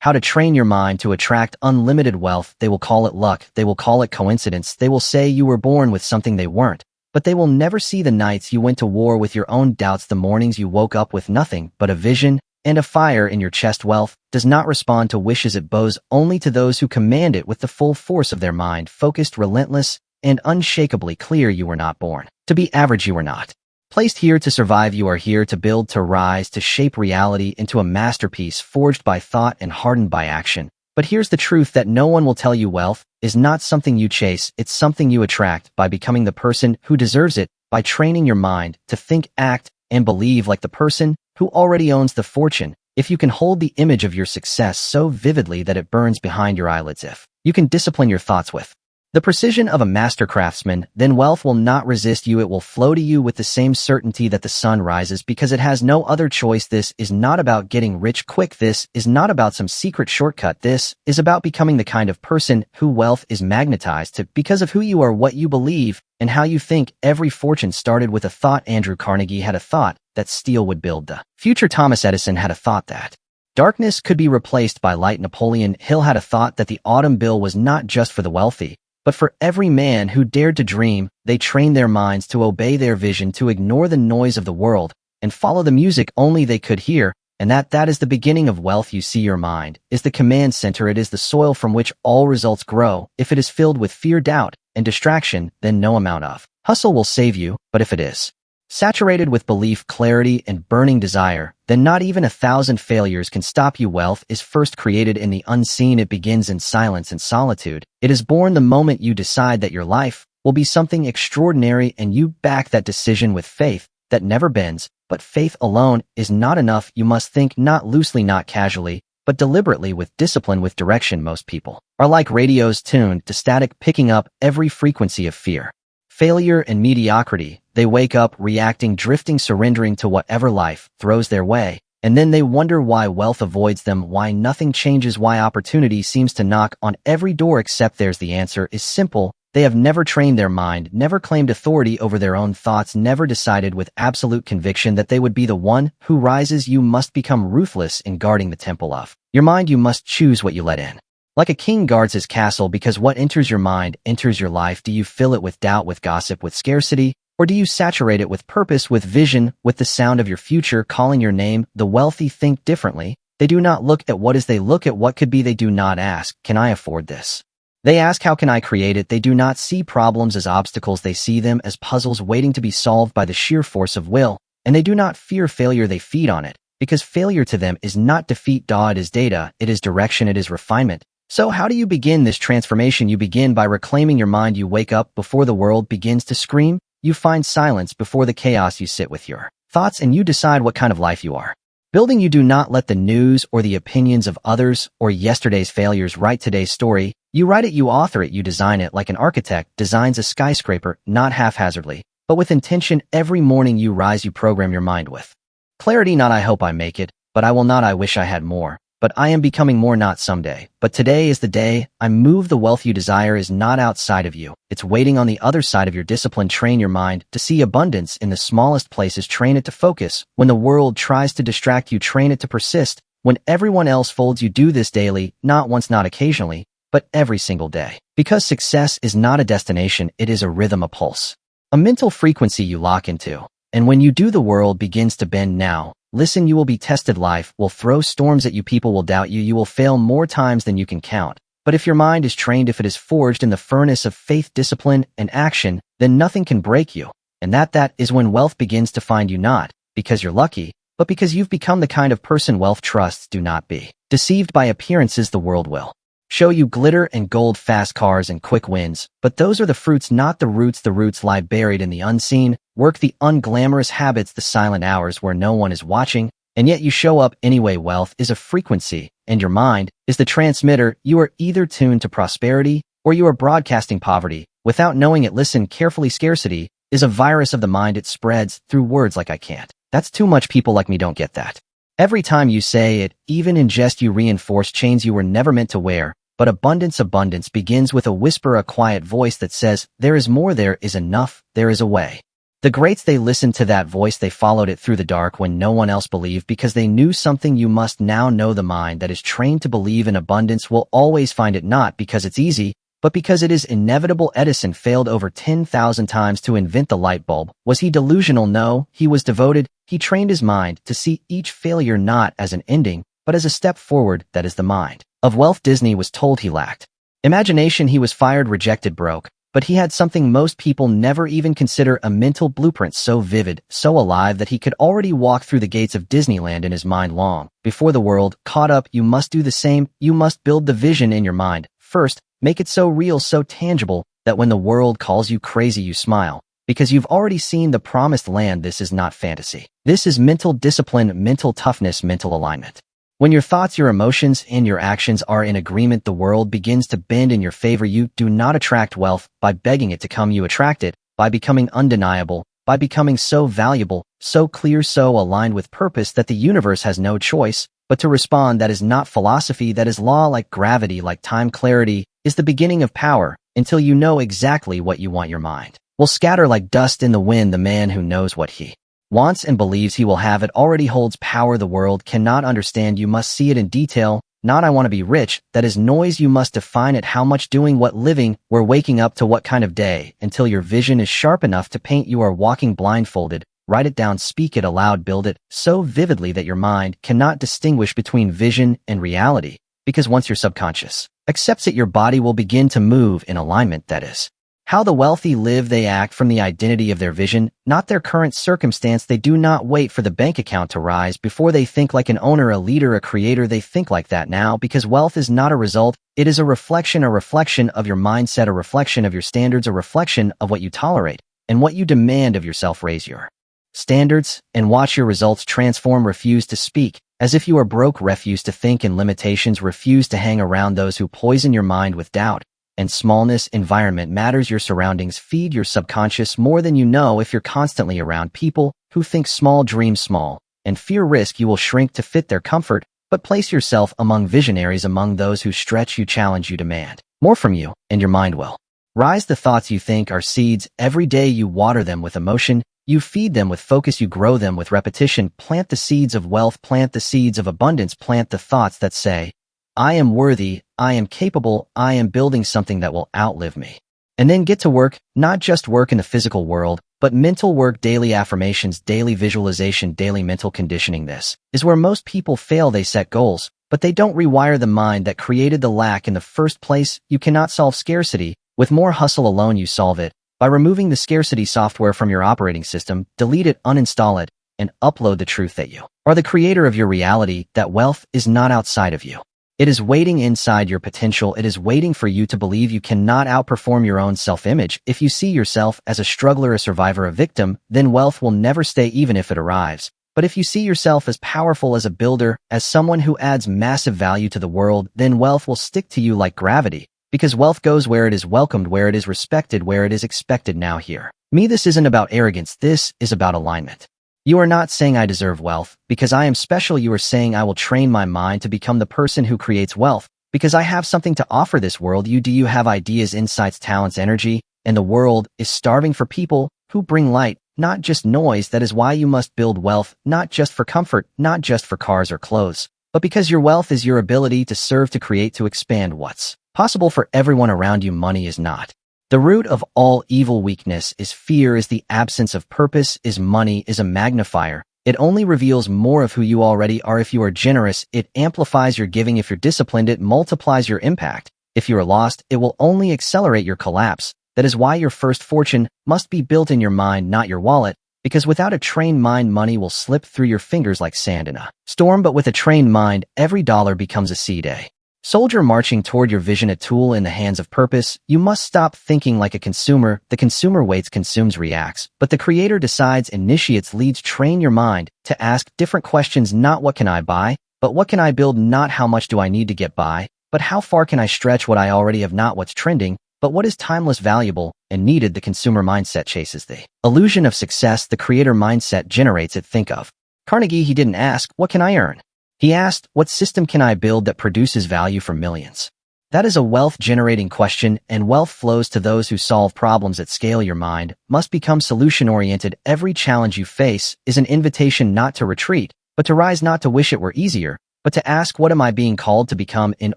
how to train your mind to attract unlimited wealth. They will call it luck. They will call it coincidence. They will say you were born with something they weren't. But they will never see the nights you went to war with your own doubts, the mornings you woke up with nothing but a vision and a fire in your chest. Wealth does not respond to wishes. It bows only to those who command it with the full force of their mind, focused, relentless, and unshakably clear. You were not born to be average. You were not placed here to survive. You are here to build, to rise, to shape reality into a masterpiece forged by thought and hardened by action. But here's the truth that no one will tell you. Wealth is not something you chase. It's something you attract by becoming the person who deserves it, by training your mind to think, act, and believe like the person who already owns the fortune. If you can hold the image of your success so vividly that it burns behind your eyelids, if you can discipline your thoughts with the precision of a master craftsman, then wealth will not resist you. It will flow to you with the same certainty that the sun rises, because it has no other choice. This is not about getting rich quick. This is not about some secret shortcut. This is about becoming the kind of person who wealth is magnetized to because of who you are, what you believe, and how you think. Every fortune started with a thought. Andrew Carnegie had a thought that steel would build the future. Thomas Edison had a thought that darkness could be replaced by light. Napoleon Hill had a thought that the autumn bill was not just for the wealthy, but for every man who dared to dream. They trained their minds to obey their vision, to ignore the noise of the world and follow the music only they could hear. And that is the beginning of wealth. You see, your mind is the command center. It is the soil from which all results grow. If it is filled with fear, doubt, and distraction, then no amount of hustle will save you. But if it is saturated with belief, clarity, and burning desire, then not even 1,000 failures can stop you. Wealth is first created in the unseen. It begins in silence and solitude. It is born the moment you decide that your life will be something extraordinary, and you back that decision with faith that never bends. But faith alone is not enough. You must think, not loosely, not casually, but deliberately, with discipline, with direction. Most people are like radios tuned to static, picking up every frequency of fear, failure, and mediocrity. They wake up reacting, drifting, surrendering to whatever life throws their way. And then they wonder why wealth avoids them, why nothing changes, why opportunity seems to knock on every door except theirs. The answer is simple. They have never trained their mind, never claimed authority over their own thoughts, never decided with absolute conviction that they would be the one who rises. You must become ruthless in guarding the temple of your mind. You must choose what you let in. Like a king guards his castle, because what enters your mind enters your life. Do you fill it with doubt, with gossip, with scarcity? Or do you saturate it with purpose, with vision, with the sound of your future calling your name? The wealthy think differently. They do not look at what is, they look at what could be. They do not ask, can I afford this? They ask, how can I create it? They do not see problems as obstacles. They see them as puzzles waiting to be solved by the sheer force of will. And they do not fear failure. They feed on it, because failure to them is not defeat. It is data. It is direction. It is refinement. So how do you begin this transformation? You begin by reclaiming your mind. You wake up before the world begins to scream. You find silence before the chaos. You sit with your thoughts and you decide what kind of life you are building. You do not let the news or the opinions of others or yesterday's failures write today's story. You write it, you author it, you design it like an architect designs a skyscraper, not haphazardly, but with intention. Every morning you rise, you program your mind with clarity. Not I hope I make it, but I will not. I wish I had more, but I am becoming more. Not someday, but today is the day I move. The wealth you desire is not outside of you. It's waiting on the other side of your discipline. Train your mind to see abundance in the smallest places. Train it to focus when the world tries to distract you. Train it to persist when everyone else folds. You do this daily, not once, not occasionally, but every single day. Because success is not a destination, it is a rhythm, a pulse, a mental frequency you lock into. And when you do, the world begins to bend. Now, listen, you will be tested. Life will throw storms at you. People will doubt you. You will fail more times than you can count. But if your mind is trained, if it is forged in the furnace of faith, discipline, and action, then nothing can break you. And that is when wealth begins to find you, not because you're lucky, but because you've become the kind of person wealth trusts. Do not be deceived by appearances. The world will show you glitter and gold, fast cars, and quick wins. But those are the fruits, not the roots. The roots lie buried in the unseen work, the unglamorous habits, the silent hours where no one is watching. And yet you show up anyway. Wealth is a frequency, and your mind is the transmitter. You are either tuned to prosperity or you are broadcasting poverty without knowing it. Listen carefully. Scarcity is a virus of the mind. It spreads through words like I can't. That's too much. People like me don't get that. Every time you say it, even in jest, you reinforce chains you were never meant to wear. But abundance begins with a whisper, a quiet voice that says, there is more, there is enough, there is a way. The greats, they listened to that voice, they followed it through the dark when no one else believed, because they knew something you must now know. The mind that is trained to believe in abundance will always find it, not because it's easy, but because it is inevitable. Edison failed over 10,000 times to invent the light bulb. Was he delusional? No, he was devoted. He trained his mind to see each failure not as an ending, but as a step forward. That is the mind of wealth. Disney was told he lacked imagination. He was fired, rejected, broke. But he had something most people never even consider: a mental blueprint so vivid, so alive, that he could already walk through the gates of Disneyland in his mind long before the world caught up. You must do the same. You must build the vision in your mind first. Make it so real, so tangible, that when the world calls you crazy, you smile, because you've already seen the promised land. This is not fantasy. This is mental discipline, mental toughness, mental alignment. When your thoughts, your emotions, and your actions are in agreement, the world begins to bend in your favor. You do not attract wealth by begging it to come. You attract it by becoming undeniable, by becoming so valuable, so clear, so aligned with purpose that the universe has no choice but to respond. That is not philosophy. That is law. Like gravity, like time. Clarity is the beginning of power. Until you know exactly what you want, your mind will scatter like dust in the wind. The man who knows what he wants and believes he will have it already holds power. The world cannot understand. You must see it in detail. Not "I want to be rich." That is noise. You must define it. How much? Doing what? Living where? Waking up to what kind of day? Until your vision is sharp enough to paint, you are walking blindfolded. Write it down, speak it aloud, build it so vividly that your mind cannot distinguish between vision and reality. Because once your subconscious accepts it, your body will begin to move in alignment. That is how the wealthy live. They act from the identity of their vision, not their current circumstance. They do not wait for the bank account to rise before they think like an owner, a leader, a creator. They think like that now, because wealth is not a result. It is a reflection of your mindset, a reflection of your standards, a reflection of what you tolerate and what you demand of yourself. Raise your standards and watch your results transform. Refuse to speak as if you are broke. Refuse to think in limitations. Refuse to hang around those who poison your mind with doubt and smallness. Environment matters. Your surroundings feed your subconscious more than you know. If you're constantly around people who think small, dream small, and fear risk, you will shrink to fit their comfort. But place yourself among visionaries, among those who stretch you, challenge you, demand more from you, and your mind will rise. The thoughts you think are seeds. Every day you water them with emotion. You feed them with focus. You grow them with repetition. Plant the seeds of wealth. Plant the seeds of abundance. Plant the thoughts that say, "I am worthy, I am capable, I am building something that will outlive me." And then get to work, not just work in the physical world, but mental work. Daily affirmations, daily visualization, daily mental conditioning. This is where most people fail. They set goals, but they don't rewire the mind that created the lack in the first place. You cannot solve scarcity with more hustle alone. You solve it by removing the scarcity software from your operating system. Delete it, uninstall it, and upload the truth that you are the creator of your reality, that wealth is not outside of you. It is waiting inside your potential. It is waiting for you to believe. You cannot outperform your own self-image. If you see yourself as a struggler, a survivor, a victim, then wealth will never stay, even if it arrives. But if you see yourself as powerful, as a builder, as someone who adds massive value to the world, then wealth will stick to you like gravity. Because wealth goes where it is welcomed, where it is respected, where it is expected. Now hear me. This isn't about arrogance. This is about alignment. You are not saying "I deserve wealth because I am special." You are saying, "I will train my mind to become the person who creates wealth because I have something to offer this world." Do you have ideas, insights, talents, energy? And the world is starving for people who bring light, not just noise. That is why you must build wealth, not just for comfort, not just for cars or clothes, but because your wealth is your ability to serve, to create, to expand what's possible for everyone around you. Money is not the root of all evil. Weakness is fear, is the absence of purpose, is money, is a magnifier. It only reveals more of who you already are. If you are generous, it amplifies your giving. If you're disciplined, it multiplies your impact. If you are lost, it will only accelerate your collapse. That is why your first fortune must be built in your mind, not your wallet, because without a trained mind, money will slip through your fingers like sand in a storm. But with a trained mind, every dollar becomes a seed, a soldier marching toward your vision, a tool in the hands of purpose. You must stop thinking like a consumer. The consumer waits, consumes, reacts, but the creator decides, initiates, leads. Train your mind to ask different questions, not "What can I buy?" but "What can I build?" Not "How much do I need to get by?" but "How far can I stretch what I already have?" Not "What's trending?" but "What is timeless, valuable, and needed?" The consumer mindset chases the illusion of success. The creator mindset generates it. Think of Carnegie. He didn't ask, "What can I earn?" He asked, "What system can I build that produces value for millions?" That is a wealth-generating question, and wealth flows to those who solve problems at scale. Your mind must become solution-oriented. Every challenge you face is an invitation not to retreat, but to rise, not to wish it were easier, but to ask, what am I being called to become in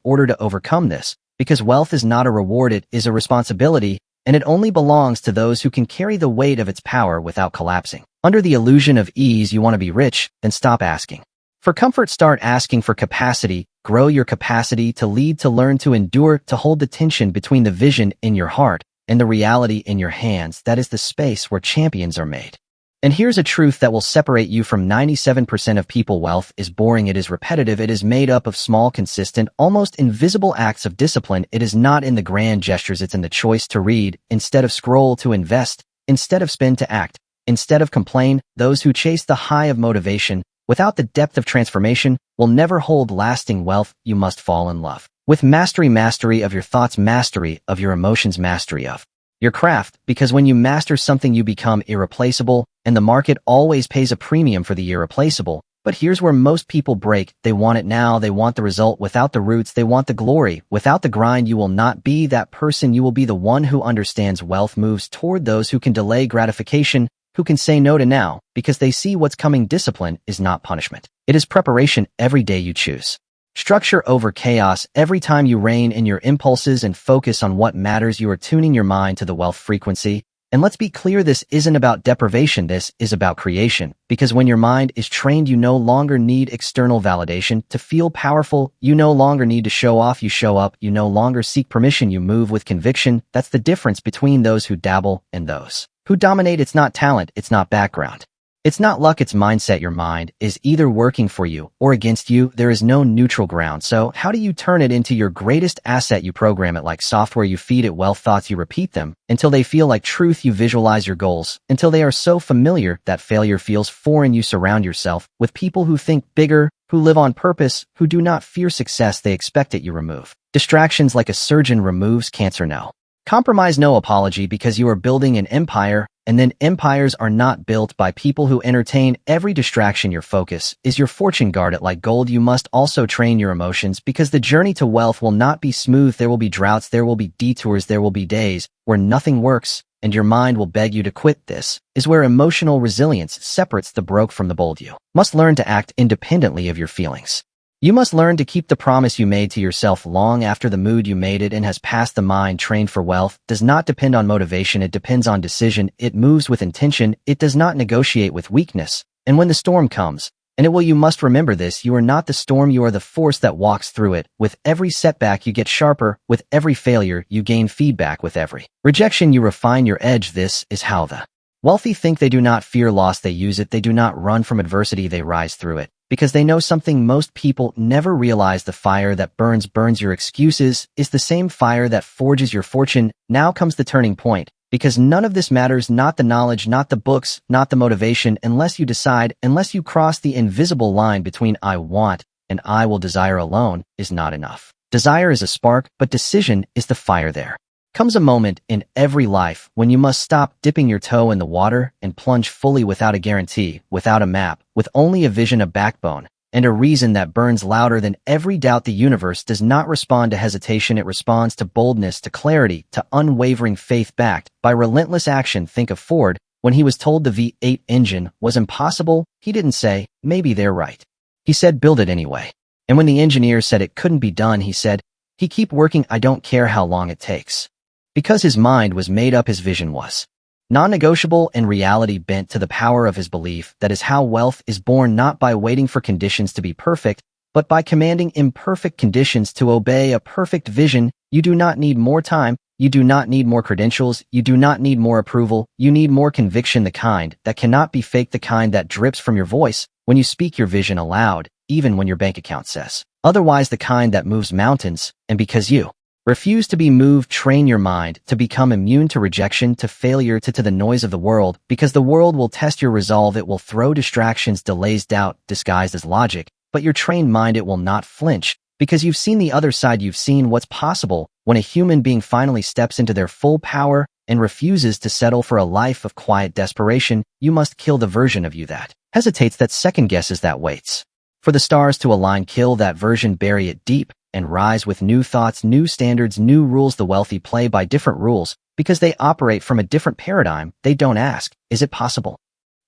order to overcome this? Because wealth is not a reward, it is a responsibility, and it only belongs to those who can carry the weight of its power without collapsing. Under the illusion of ease, you want to be rich, then stop asking for comfort, start asking for capacity. Grow your capacity to lead, to learn, to endure, to hold the tension between the vision in your heart and the reality in your hands. That is the space where champions are made. And here's a truth that will separate you from 97% of people. Wealth is boring. It is repetitive. It is made up of small, consistent, almost invisible acts of discipline. It is not in the grand gestures. It's in the choice to read instead of scroll, to invest instead of spend, to act instead of complain. Those who chase the high of motivation without the depth of transformation will never hold lasting wealth. You must fall in love with mastery, mastery of your thoughts, mastery of your emotions, mastery of your craft, because when you master something, you become irreplaceable, and the market always pays a premium for the irreplaceable. But here's where most people break. They want it now. They want the result without the roots. They want the glory without the grind. You will not be that person. You will be the one who understands wealth moves toward those who can delay gratification, who can say no to now, because they see what's coming. Discipline is not punishment. It is preparation. Every day you choose structure over chaos. Every time you rein in your impulses and focus on what matters, you are tuning your mind to the wealth frequency. And let's be clear, this isn't about deprivation. This is about creation. Because when your mind is trained, you no longer need external validation to feel powerful. You no longer need to show off. You show up. You no longer seek permission. You move with conviction. That's the difference between those who dabble and those who dominate. It's not talent. It's not background. It's not luck. It's mindset. Your mind is either working for you or against you. There is no neutral ground. So how do you turn it into your greatest asset? You program it like software. You feed it wealth thoughts. You repeat them until they feel like truth. You visualize your goals until they are so familiar that failure feels foreign. You surround yourself with people who think bigger, who live on purpose, who do not fear success. They expect it. You remove distractions like a surgeon removes cancer. No compromise, no apology, because you are building an empire, and then empires are not built by people who entertain every distraction. Your focus is your fortune. Guard it like gold. You must also train your emotions, because the journey to wealth will not be smooth. There will be droughts. There will be detours. There will be days where nothing works, and your mind will beg you to quit. This is where emotional resilience separates the broke from the bold. You must learn to act independently of your feelings. You must learn to keep the promise you made to yourself long after the mood you made it and has passed. The mind trained for wealth does not depend on motivation. It depends on decision. It moves with intention. It does not negotiate with weakness. And when the storm comes, and it will, you must remember this, you are not the storm. You are the force that walks through it. With every setback, you get sharper. With every failure, you gain feedback. With every rejection, you refine your edge. This is how the wealthy think. They do not fear loss. They use it. They do not run from adversity. They rise through it. Because they know something most people never realize. The fire that burns your excuses is the same fire that forges your fortune. Now comes the turning point, because none of this matters. Not the knowledge, not the books, not the motivation, unless you decide, unless you cross the invisible line between I want and I will. Desire alone is not enough. Desire is a spark, but decision is the fire. There comes a moment in every life when you must stop dipping your toe in the water and plunge fully, without a guarantee, without a map, with only a vision, a backbone, and a reason that burns louder than every doubt. The universe does not respond to hesitation. It responds to boldness, to clarity, to unwavering faith backed by relentless action. Think of Ford. When he was told the V8 engine was impossible, he didn't say, maybe they're right. He said, build it anyway. And when the engineer said it couldn't be done, he said, keep working. I don't care how long it takes. Because his mind was made up, his vision was non-negotiable, and reality bent to the power of his belief. That is how wealth is born, not by waiting for conditions to be perfect, but by commanding imperfect conditions to obey a perfect vision. You do not need more time. You do not need more credentials. You do not need more approval. You need more conviction, the kind that cannot be faked, the kind that drips from your voice when you speak your vision aloud, even when your bank account says otherwise, the kind that moves mountains. And because you refuse to be moved, train your mind to become immune to rejection, to failure, to the noise of the world, because the world will test your resolve. It will throw distractions, delays, doubt disguised as logic, but your trained mind, it will not flinch, because you've seen the other side. You've seen what's possible when a human being finally steps into their full power and refuses to settle for a life of quiet desperation. You must kill the version of you that hesitates, that second guesses, that waits for the stars to align. Kill that version, bury it deep, and rise with new thoughts, new standards, new rules. The wealthy play by different rules because they operate from a different paradigm. They don't ask, is it possible?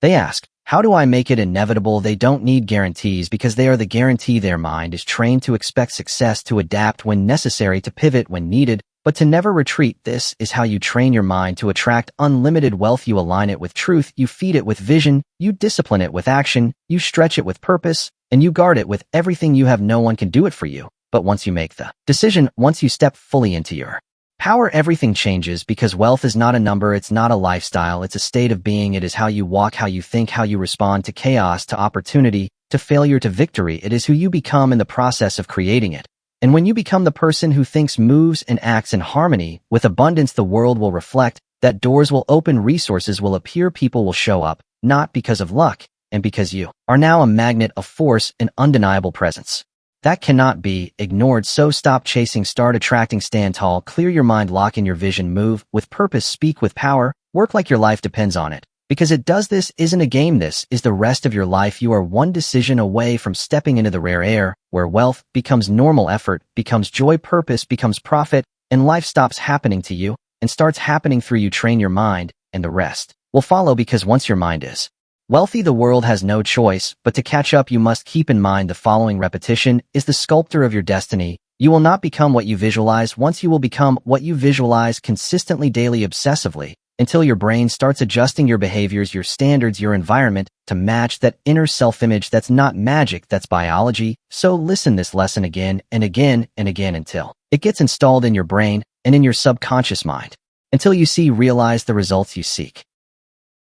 They ask, how do I make it inevitable? They don't need guarantees because they are the guarantee. Their mind is trained to expect success, to adapt when necessary, to pivot when needed, but to never retreat. This is how you train your mind to attract unlimited wealth. You align it with truth, you feed it with vision, you discipline it with action, you stretch it with purpose, and you guard it with everything you have. No one can do it for you. But once you make the decision, once you step fully into your power, everything changes, because wealth is not a number, it's not a lifestyle, it's a state of being. It is how you walk, how you think, how you respond to chaos, to opportunity, to failure, to victory. It is who you become in the process of creating it. And when you become the person who thinks, moves, and acts in harmony with abundance, the world will reflect that. Doors will open, resources will appear, people will show up, not because of luck, and because you are now a magnet of force, an undeniable presence that cannot be ignored. So stop chasing, start attracting, stand tall, clear your mind, lock in your vision, move with purpose, speak with power, work like your life depends on it. Because it does. This isn't a game, this is the rest of your life. You are one decision away from stepping into the rare air, where wealth becomes normal, effort becomes joy, purpose becomes profit, and life stops happening to you and starts happening through you. Train your mind, and the rest will follow, because once your mind is wealthy, the world has no choice but to catch up. You must keep in mind the following: repetition is the sculptor of your destiny. You will not become what you visualize. Once you will become what you visualize consistently, daily, obsessively, until your brain starts adjusting your behaviors, your standards, your environment to match that inner self-image. That's not magic, that's biology. So listen this lesson again and again and again until it gets installed in your brain and in your subconscious mind, until you realize the results you seek.